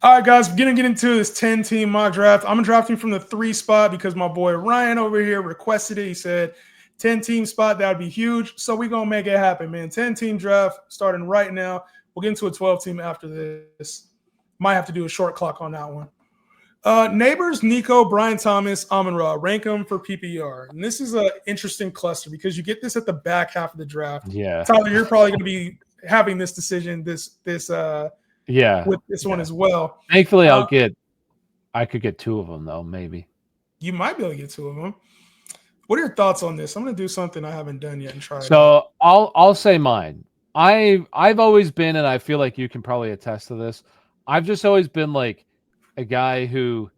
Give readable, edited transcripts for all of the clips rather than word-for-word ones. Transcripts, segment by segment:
All right, guys, we're going to get into this 10-team mock draft. I'm drafting from the 3 spot because my boy Ryan over here requested it. He said 10-team spot, that would be huge. So we're going to make it happen, man. 10-team draft starting right now. We'll get into a 12-team after this. Might have to do a short clock on that one. Neighbors, Nico, Brian Thomas, Amon-Ra. Rank them for PPR. And this is an interesting cluster because you get this at the back half of the draft. Yeah. Tyler, you're probably going to be having this decision with this one as well. Thankfully, I could get 2 of them though. Maybe you might be able to get 2 of them. What are your thoughts on this? I'm going to do something I haven't done yet and try. So I'll say mine. I've always been, and I feel like you can probably attest to this. I've just always been like a guy who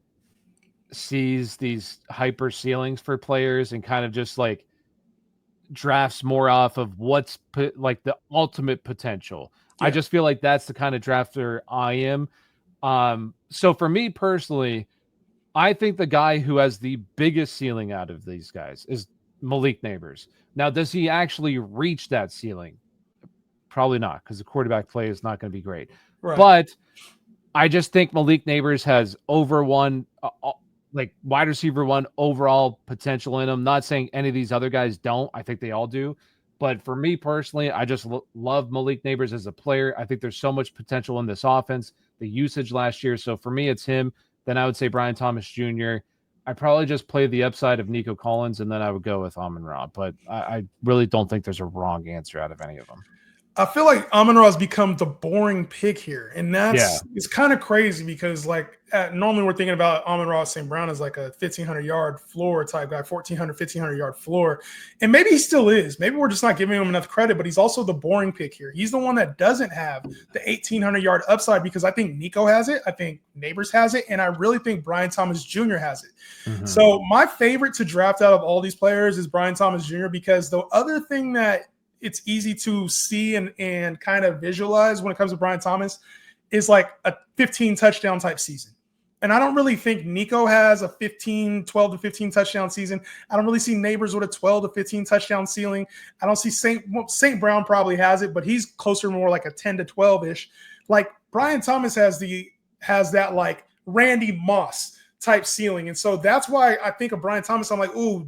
sees these hyper ceilings for players and kind of just like drafts more off of what's like the ultimate potential. Yeah. I just feel like that's the kind of drafter I am. So for me personally, I think the guy who has the biggest ceiling out of these guys is Malik Neighbors. Now, does he actually reach that ceiling? Probably not, because the quarterback play is not going to be great. Right. But I just think Malik Neighbors has over one, like wide receiver 1 overall potential in him. Not saying any of these other guys don't. I think they all do. But for me personally, I just love Malik Neighbors as a player. I think there's so much potential in this offense, the usage last year. So for me, it's him. Then I would say Brian Thomas Jr. I probably just play the upside of Nico Collins, and then I would go with Amon-Ra. But I really don't think there's a wrong answer out of any of them. I feel like Amon-Ra has become the boring pick here, and it's kind of crazy because normally we're thinking about Amon-Ra St. Brown as like a 1,500-yard floor type guy, 1,500-yard floor, and maybe he still is. Maybe we're just not giving him enough credit, but he's also the boring pick here. He's the one that doesn't have the 1,800-yard upside because I think Nico has it, I think Neighbors has it, and I really think Brian Thomas Jr. has it. Mm-hmm. So my favorite to draft out of all these players is Brian Thomas Jr. because the other thing that it's easy to see and kind of visualize when it comes to Brian Thomas is like a 15 touchdown type season. And I don't really think Nico has a 12 to 15 touchdown season. I don't really see Neighbors with a 12 to 15 touchdown ceiling. I don't see St. Brown probably has it, but he's closer more like a 10 to 12-ish. Like Brian Thomas has that like Randy Moss type ceiling. And so that's why I think of Brian Thomas. I'm like, ooh,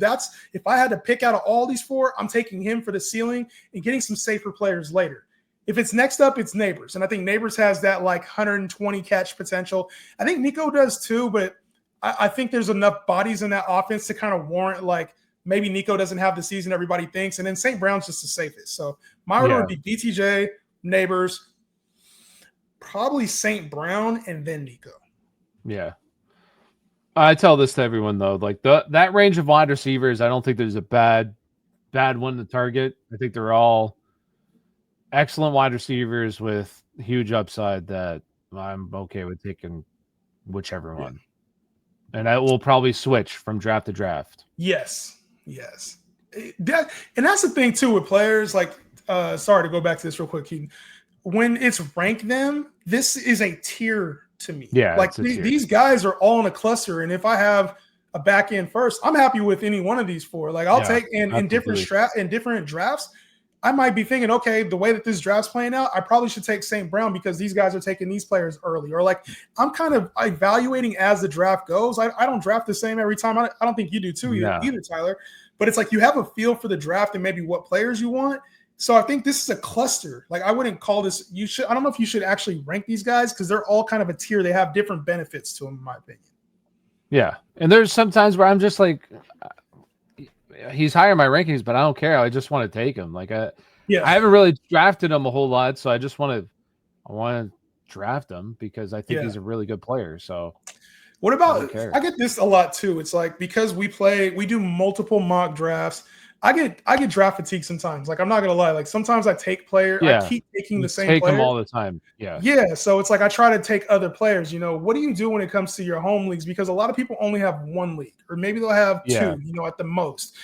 if I had to pick out of all these 4, I'm taking him for the ceiling and getting some safer players later. If it's next up, it's Neighbors. And I think Neighbors has that like 120 catch potential. I think Nico does too, but I think there's enough bodies in that offense to kind of warrant like maybe Nico doesn't have the season everybody thinks. And then St. Brown's just the safest. So my order would be BTJ, Neighbors, probably St. Brown, and then Nico. Yeah. I tell this to everyone though, like that range of wide receivers, I don't think there's a bad one to target. I think they're all excellent wide receivers with huge upside that I'm okay with taking whichever one. And I will probably switch from draft to draft. Yes. And that's the thing too with players. Like, sorry to go back to this real quick, Keaton. When it's rank them, this is a tier to me. Yeah, like these guys are all in a cluster, and if I have a back end first, I'm happy with any one of these 4. Like I'll take in different drafts. I might be thinking, okay, the way that this draft's playing out, I probably should take St. Brown because these guys are taking these players early. Or like I'm kind of evaluating as the draft goes. I don't draft the same every time. I don't think you do too either, Tyler. But it's like you have a feel for the draft and maybe what players you want. So I think this is a cluster. Like I wouldn't call this. I don't know if you should actually rank these guys because they're all kind of a tier. They have different benefits to them, in my opinion. Yeah, and there's some times where I'm just like, he's higher in my rankings, but I don't care. I just want to take him. Like I haven't really drafted him a whole lot, so I want to draft him because I think he's a really good player. So what about? I get this a lot too. It's like because we do multiple mock drafts. I get draft fatigue sometimes. Like I'm not gonna lie. Like sometimes I take player. I keep taking the same player. Take them all the time. Yeah. Yeah. So it's like I try to take other players. What do you do when it comes to your home leagues? Because a lot of people only have 1 league, or maybe they'll have 2. At the most.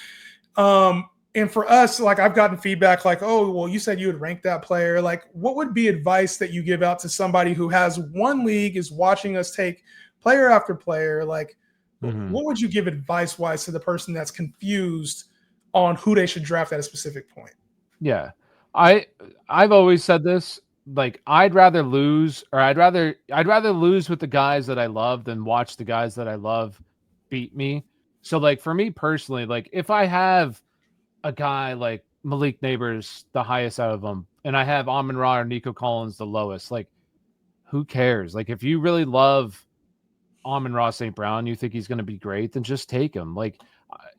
And for us, like I've gotten feedback like, oh, well, you said you would rank that player. Like, what would be advice that you give out to somebody who has 1 league, is watching us take player after player? Like, what would you give advice-wise to the person that's confused on who they should draft at a specific point? Yeah. I've always said this. like I'd rather lose with the guys that I love than watch the guys that I love beat me. So like for me personally, like if I have a guy like Malik Neighbors the highest out of them, and I have Amon-Ra or Nico Collins the lowest, like who cares? Like if you really love Amon-Ra St. Brown, you think he's going to be great, then just take him. Like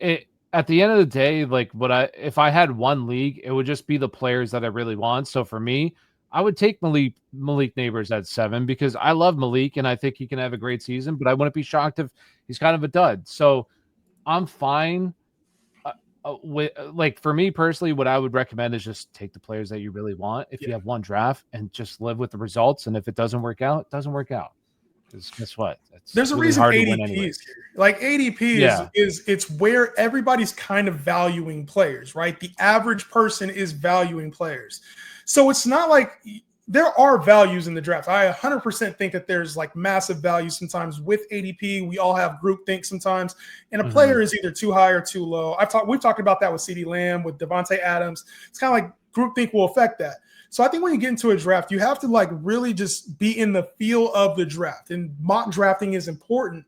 at the end of the day, like if I had one league, it would just be the players that I really want. So for me, I would take Malik Neighbors at 7 because I love Malik and I think he can have a great season, but I wouldn't be shocked if he's kind of a dud. So I'm fine with like for me personally, what I would recommend is just take the players that you really want if you have one draft and just live with the results. And if it doesn't work out, it doesn't work out. Because guess what? There's really a reason hard ADP to win anyway. is here. Like ADP is it's where everybody's kind of valuing players, right? The average person is valuing players. So it's not like there are values in the draft. I 100% think that there's like massive value sometimes with ADP. We all have groupthink sometimes, and a player is either too high or too low. We've talked about that with CeeDee Lamb, with Devontae Adams. It's kind of like groupthink will affect that. So I think when you get into a draft, you have to like really just be in the feel of the draft. And mock drafting is important.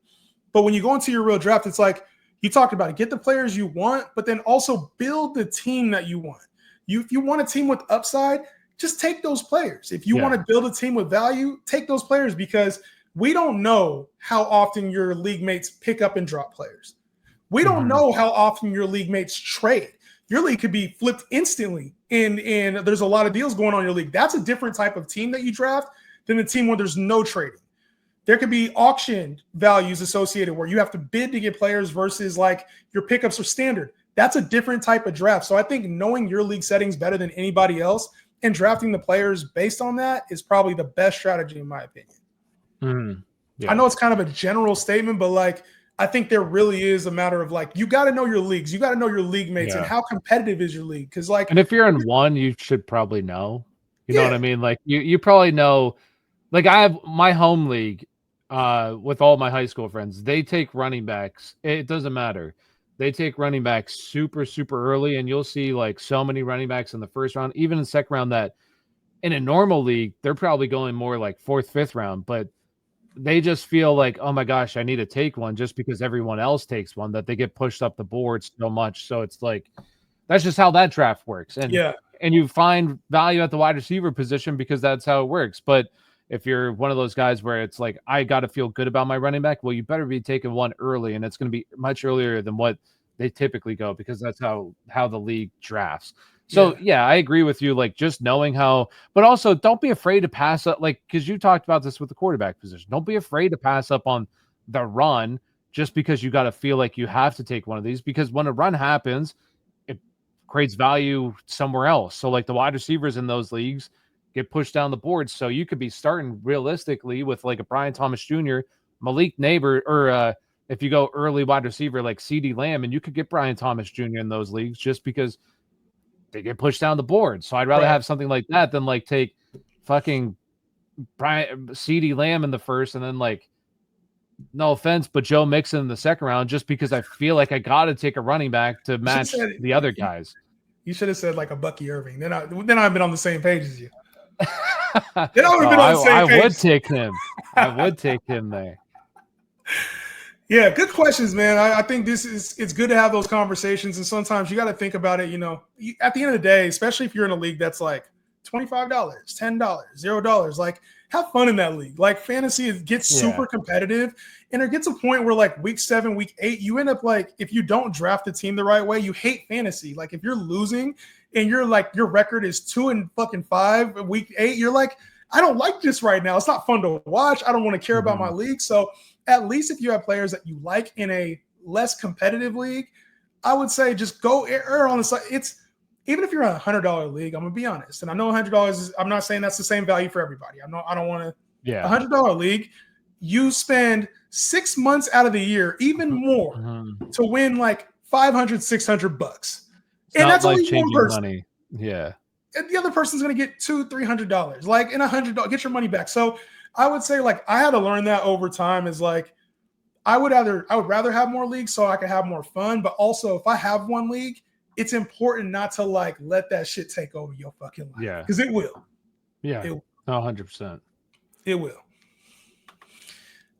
But when you go into your real draft, it's like you talked about it. Get the players you want, but then also build the team that you want. If you want a team with upside, just take those players. If you want to build a team with value, take those players because we don't know how often your league mates pick up and drop players. We don't know how often your league mates trade. Your league could be flipped instantly, and there's a lot of deals going on in your league. That's a different type of team that you draft than the team where there's no trading. There could be auction values associated where you have to bid to get players versus like your pickups are standard. That's a different type of draft. So I think knowing your league settings better than anybody else and drafting the players based on that is probably the best strategy in my opinion. I know it's kind of a general statement, but like I think there really is a matter of like you got to know your leagues, you got to know your league mates, and how competitive is your league. Because like, and if you're in one, you should probably know. You know what I mean? Like you probably know. Like I have my home league with all my high school friends. They take running backs. It doesn't matter. They take running backs super early, and you'll see like so many running backs in the first round, even in the second round. That in a normal league, they're probably going more like 4th, 5th round, but they just feel like, oh my gosh, I need to take one just because everyone else takes one, that they get pushed up the board so much. So it's like, that's just how that draft works. And you find value at the wide receiver position because that's how it works. But if you're one of those guys where it's like, I got to feel good about my running back, well, you better be taking one early, and it's going to be much earlier than what they typically go because that's how the league drafts. So yeah, I agree with you. Like just knowing how, but also don't be afraid to pass up. Like because you talked about this with the quarterback position. Don't be afraid to pass up on the run just because you got to feel like you have to take one of these. Because when a run happens, it creates value somewhere else. So like the wide receivers in those leagues get pushed down the board. So you could be starting realistically with like a Brian Thomas Jr., Malik Neighbor, or if you go early wide receiver like CeeDee Lamb, and you could get Brian Thomas Jr. in those leagues just because they get pushed down the board. So I'd rather have something like that than like take fucking CeeDee Lamb in the first and then like, no offense, but Joe Mixon in the second round just because I feel like I got to take a running back to match the other guys. You should have said like a Bucky Irving. Then I've been on the same page as you. I would take him. I would take him there. Yeah, good questions, man. I think it's good to have those conversations. And sometimes you got to think about it, at the end of the day, especially if you're in a league that's like $25, $10, $0, like have fun in that league. Like fantasy gets super competitive, and it gets a point where like week 7, week 8, you end up like, if you don't draft the team the right way, you hate fantasy. Like if you're losing and you're like, your record is 2-5 week 8, you're like, I don't like this right now. It's not fun to watch. I don't want to care about my league. So at least if you have players that you like in a less competitive league, I would say just go err on the side. Even if you're in a $100 league, I'm gonna be honest, and I know $100 is. I'm not saying that's the same value for everybody. I don't want to. Yeah. $100 league, you spend 6 months out of the year, even more, to win like $500-$600, and that's only one person. Money. Yeah. And the other person's gonna get $200-$300, like in $100, get your money back. So I would say like I had to learn that over time is like I would rather have more leagues so I could have more fun. But also if I have one league, it's important not to like let that shit take over your fucking life. Yeah. Because it will. Yeah. 100%. It will.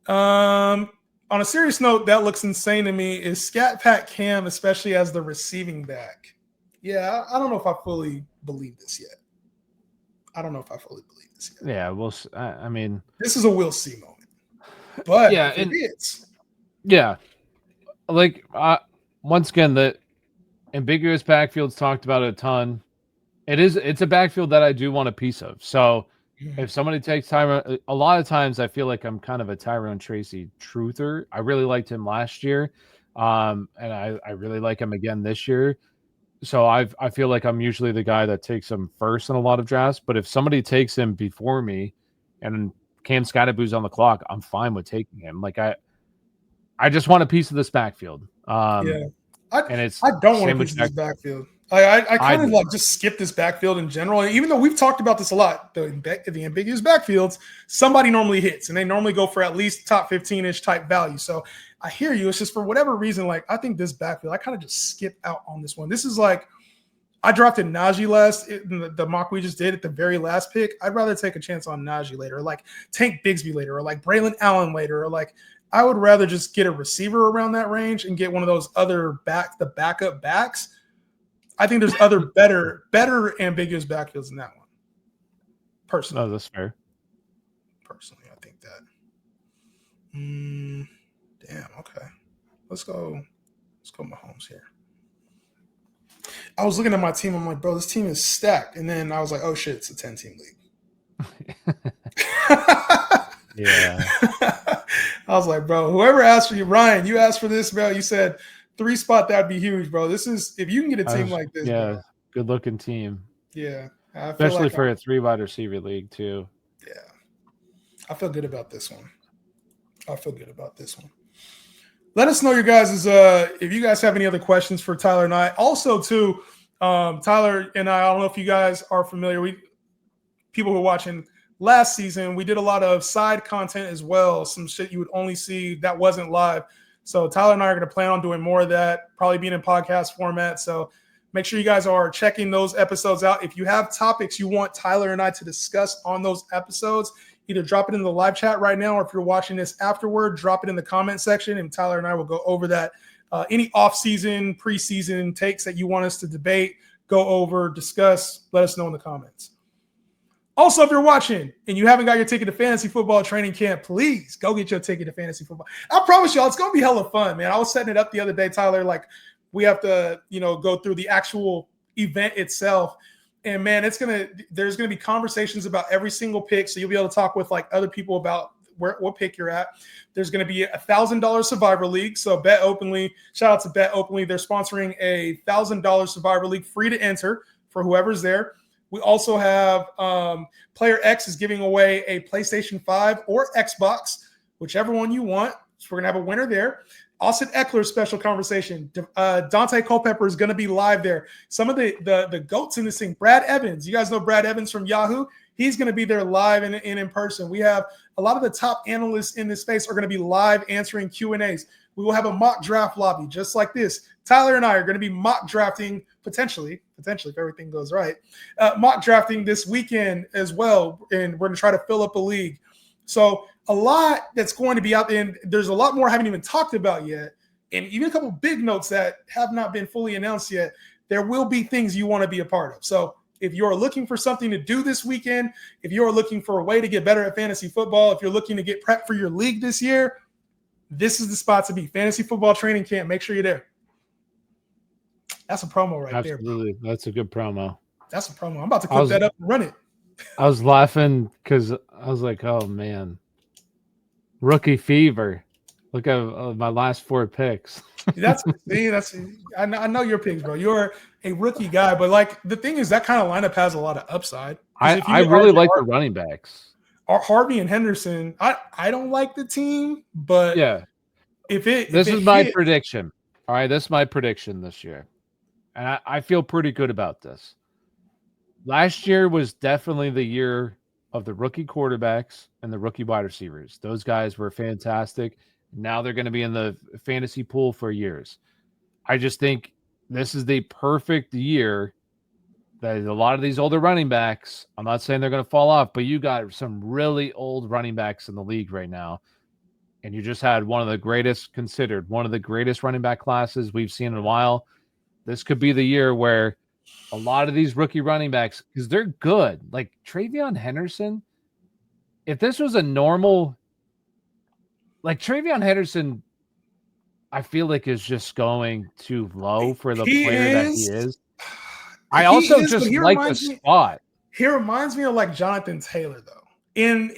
On a serious note, that looks insane to me. Is Scat Pack Cam, especially as the receiving back? Yeah, I don't know if I fully believe this yet. Yeah, well, I mean, this is a we'll see moment. But yeah, if it is, yeah, like once again, the ambiguous backfield's talked about a ton. It's a backfield that I do want a piece of. So if somebody takes Tyrone, a lot of times I feel like I'm kind of a Tyrone Tracy truther. I really liked him last year, and I really like him again this year. So I feel like I'm usually the guy that takes him first in a lot of drafts. But if somebody takes him before me, and Cam Scatterboo's on the clock, I'm fine with taking him. Like I just want a piece of this backfield. yeah, I don't want a piece of this backfield. I kind of like just skip this backfield in general. And even though we've talked about this a lot, the ambiguous backfields, somebody normally hits, and they normally go for at least top 15-ish type value. So I hear you. It's just for whatever reason, like I think this backfield, I kind of just skip out on this one. This is like I drafted Najee last in the mock we just did at the very last pick. I'd rather take a chance on Najee later, or like Tank Bigsby later, or like Braylon Allen later, or like I would rather just get a receiver around that range and get one of those other the backup backs. I think there's other better ambiguous backfields than that one. Personally. Oh, that's fair. Personally, I think that. Damn, okay. Let's go Mahomes here. I was looking at my team. I'm like, bro, this team is stacked. And then I was like, oh shit, it's a 10-team league. Yeah. I was like, bro, whoever asked for you, Ryan, you asked for this, bro. You said 3-spot, that'd be huge, bro. This is if you can get a team like this, yeah, bro. Good looking team. Yeah. Especially like for a 3-wide receiver league, too. Yeah. I feel good about this one. Let us know your guys' if you guys have any other questions for Tyler and I. Also, too, Tyler and I don't know if you guys are familiar. People who are watching last season, we did a lot of side content as well. Some shit you would only see that wasn't live. So Tyler and I are going to plan on doing more of that, probably being in podcast format. So make sure you guys are checking those episodes out. If you have topics you want Tyler and I to discuss on those episodes, either drop it in the live chat right now, or if you're watching this afterward, drop it in the comment section, and Tyler and I will go over that. Any off-season, preseason takes that you want us to debate, go over, discuss, let us know in the comments. Also, if you're watching and you haven't got your ticket to fantasy football training camp, please go get your ticket to fantasy football. I promise y'all, it's going to be hella fun, man. I was setting it up the other day, Tyler. Like, we have to, go through the actual event itself. And, man, there's going to be conversations about every single pick. So you'll be able to talk with, like, other people about what pick you're at. There's going to be a $1,000 Survivor League. So Bet Openly, shout out to Bet Openly. They're sponsoring a $1,000 Survivor League, free to enter for whoever's there. We also have Player X is giving away a PlayStation 5 or Xbox, whichever one you want. So we're going to have a winner there. Austin Eckler's special conversation. Dante Culpepper is going to be live there. Some of the GOATs in this thing. Brad Evans. You guys know Brad Evans from Yahoo? He's going to be there live and in person. We have a lot of the top analysts in this space are going to be live answering Q&As. We will have a mock draft lobby just like this. Tyler and I are going to be mock drafting potentially if everything goes right, mock drafting this weekend as well. And we're going to try to fill up a league. So a lot that's going to be out there. And there's a lot more I haven't even talked about yet. And even a couple big notes that have not been fully announced yet. There will be things you want to be a part of. So if you're looking for something to do this weekend, if you're looking for a way to get better at fantasy football, if you're looking to get prepped for your league this year, this is the spot to be. Fantasy football training camp. Make sure you're there. That's a promo right there. Absolutely. That's a good promo. That's a promo. I'm about to clip that up and run it. I was laughing because I was like, oh, man. Rookie fever. Look at my last 4 picks. I know your picks, bro. You're a rookie guy, but like the thing is that kind of lineup has a lot of upside. I really like the running backs. Harvey and Henderson. I don't like the team, but yeah. This is my prediction. All right, this is my prediction this year. And I feel pretty good about this. Last year was definitely the year of the rookie quarterbacks and the rookie wide receivers. Those guys were fantastic. Now they're going to be in the fantasy pool for years. I just think this is the perfect year There's a lot of these older running backs. I'm not saying they're going to fall off, but you got some really old running backs in the league right now. And you just had one of the greatest running back classes we've seen in a while. This could be the year where a lot of these rookie running backs, because they're good, like Travion Henderson, if this was a normal, like Travion Henderson, I feel like is just going too low for the player that he is. I also just like the spot. He reminds me of like Jonathan Taylor, though. In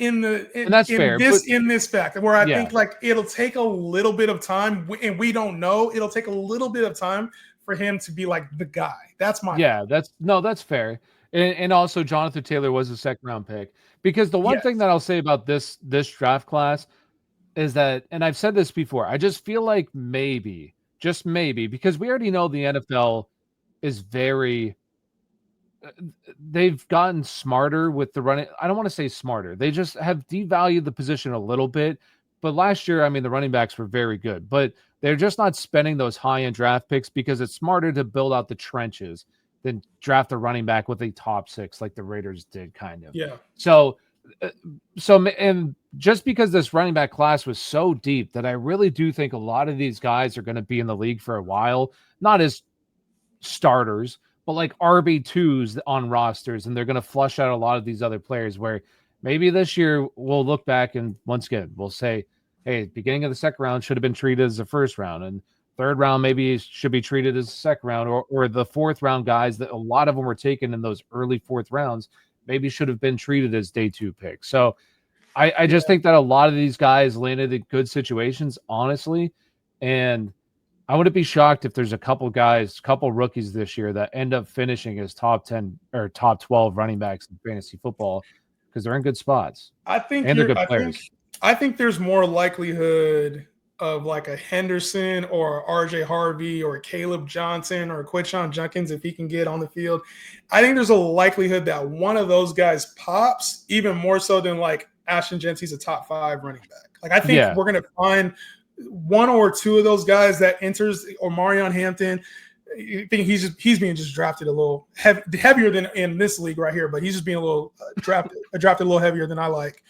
that's fair, in this fact, where I think like it'll take a little bit of time, and we don't know. It'll take a little bit of time for him to be like the guy. That's my that's fair. And also Jonathan Taylor was a second-round pick. Because the one thing that I'll say about this draft class is that, and I've said this before, I just feel like maybe, just maybe, because we already know the NFL is very, they've gotten smarter with the running. I don't want to say smarter. They just have devalued the position a little bit. But last year, I mean, the running backs were very good, but they're just not spending those high-end draft picks because it's smarter to build out the trenches than draft a running back with a top 6 like the Raiders did, kind of. Yeah. So and just because this running back class was so deep that I really do think a lot of these guys are going to be in the league for a while, not as starters, but like RB2s on rosters, and they're going to flush out a lot of these other players where maybe this year we'll look back and once again, we'll say, hey, beginning of the second round should have been treated as the first round, and third round maybe should be treated as the second round, or the fourth round guys that a lot of them were taken in those early fourth rounds maybe should have been treated as day 2 picks. So I just think that a lot of these guys landed in good situations, honestly, and I wouldn't be shocked if there's a couple rookies this year that end up finishing as top 10 or top 12 running backs in fantasy football because they're in good spots. I think they're good players. I think there's more likelihood of like a Henderson or RJ Harvey or Caleb Johnson or Quinshon Judkins if he can get on the field. I think there's a likelihood that one of those guys pops even more so than like Ashton Gentry's a top 5 running back. Like I think we're going to find one or two of those guys that enters, or Marion Hampton. I think he's being just drafted a little heavier than in this league right here, but he's just being a little drafted a little heavier than I like.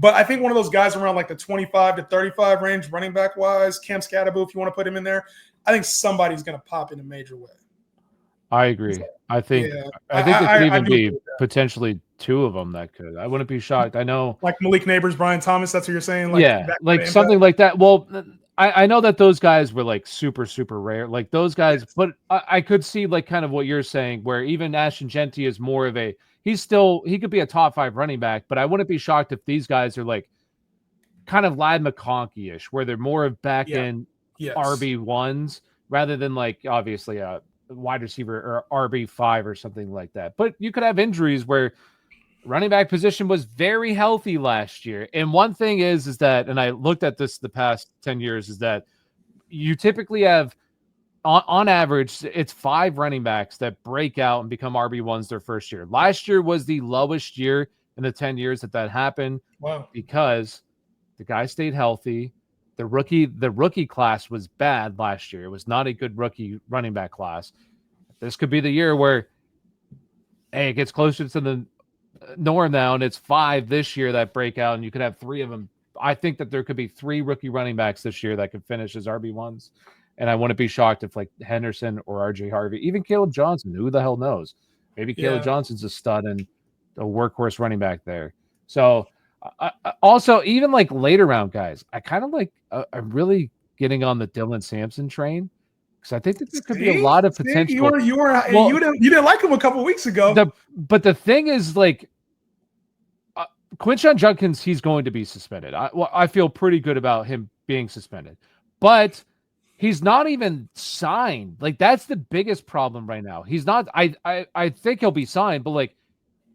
But I think one of those guys around like the 25 to 35 range, running back wise, Cam Scatterbo, if you want to put him in there, I think somebody's going to pop in a major way. I agree. I think there could even be potentially 2 of them that could. I wouldn't be shocked. I know, like Malik Neighbors, Brian Thomas. That's what you're saying. Like something like that. Well, I know that those guys were like super, super rare, like those guys, but I could see like kind of what you're saying, where even Ashton Gentry is more of a, he could be a top 5 running back, but I wouldn't be shocked if these guys are like kind of Ladd McConkey-ish, where they're more of back end RB1s rather than like obviously a wide receiver or RB5 or something like that. But you could have injuries where running back position was very healthy last year. And one thing is that, and I looked at this the past 10 years, is that you typically have, on average, it's 5 running backs that break out and become RB1s their first year. Last year was the lowest year in the 10 years that happened. Wow. Because the guy stayed healthy. The rookie class was bad last year. It was not a good rookie running back class. This could be the year where, hey, it gets closer to the norm now, and it's 5 this year that break out, and you could have 3 of them. I think that there could be 3 rookie running backs this year that could finish as RB1s, and I wouldn't be shocked if like Henderson or RJ Harvey, even Caleb Johnson, who the hell knows? Maybe Caleb Johnson's a stud and a workhorse running back there. So also, even like later round guys, I kind of like, I'm really getting on the Dylan Sampson train, because I think that there could be a lot of potential. You didn't like him a couple weeks ago. But the thing is, like, Quinshon Judkins, he's going to be suspended. I feel pretty good about him being suspended, but he's not even signed. Like, that's the biggest problem right now. He's not. I think he'll be signed, but like,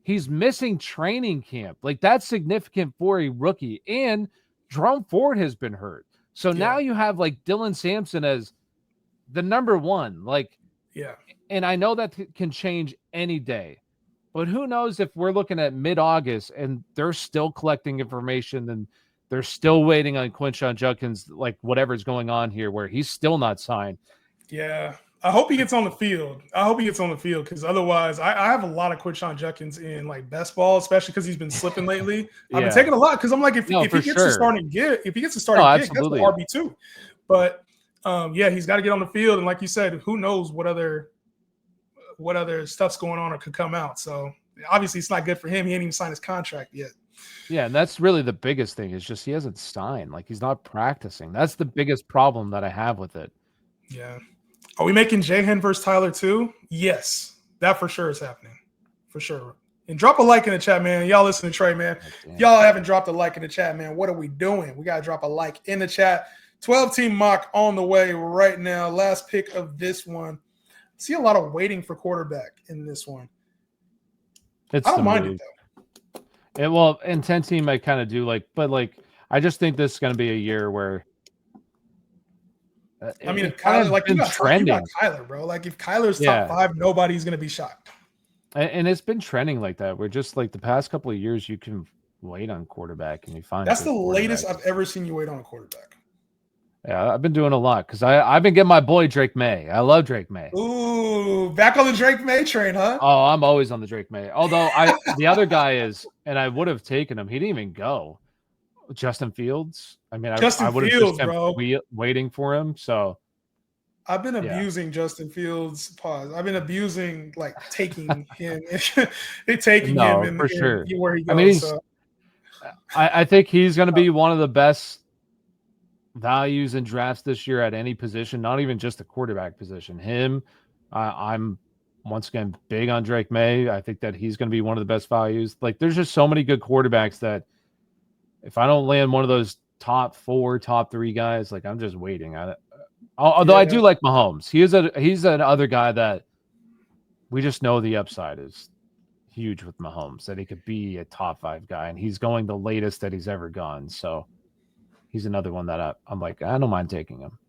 he's missing training camp. Like, that's significant for a rookie. And Jerome Ford has been hurt. So now you have like Dylan Sampson as the number 1. Like, and I know that can change any day, but who knows if we're looking at mid-August and they're still collecting information and they're still waiting on Quinshon Judkins, like whatever's going on here, where he's still not signed. Yeah. I hope he gets on the field. I hope he gets on the field because otherwise, I have a lot of Quinshon Judkins in like best ball, especially because he's been slipping lately. Yeah. I've been taking a lot because I'm like, if he gets a starting gig, that's the RB2. But yeah, he's got to get on the field, and like you said, who knows what other stuff's going on or could come out. So obviously, it's not good for him. He ain't even signed his contract yet. Yeah, and that's really the biggest thing is just he hasn't signed. Like he's not practicing. That's the biggest problem that I have with it. Yeah. Are we making Jahan versus Tyler too? Yes, that for sure is happening. For sure. And drop a like in the chat, man. Y'all listen to Trey, man. If y'all haven't dropped a like in the chat, man, what are we doing? We got to drop a like in the chat. 12-team mock on the way right now. Last pick of this one. See a lot of waiting for quarterback in this one. I don't mind it, though. Well, in 10-team, I kind of do but I just think this is going to be a year where I mean, if Kyler, you got Kyler, bro. Like, if Kyler's top 5, nobody's going to be shocked. And it's been trending like that. We're just like the past couple of years, you can wait on quarterback and you find that's the latest I've ever seen you wait on a quarterback. Yeah, I've been doing a lot because I've been getting my boy Drake May. I love Drake May. Ooh, back on the Drake May train, huh? Oh, I'm always on the Drake May. Although the other guy is, and I would have taken him. He didn't even go. Justin Fields. I mean, I would have just kept waiting for him. So I've been abusing Justin Fields. Pause. I've been abusing taking him, him for sure where he goes. I mean, I think he's going to be one of the best values in drafts this year at any position, not even just the quarterback position. I'm once again big on Drake May. I think that he's going to be one of the best values. Like, there's just so many good quarterbacks that if I don't land one of those top 4, top 3 guys, like I'm just waiting. Although I do like Mahomes. He's another guy that we just know the upside is huge with Mahomes, that he could be a top 5 guy, and he's going the latest that he's ever gone. So he's another one that I'm like, I don't mind taking him.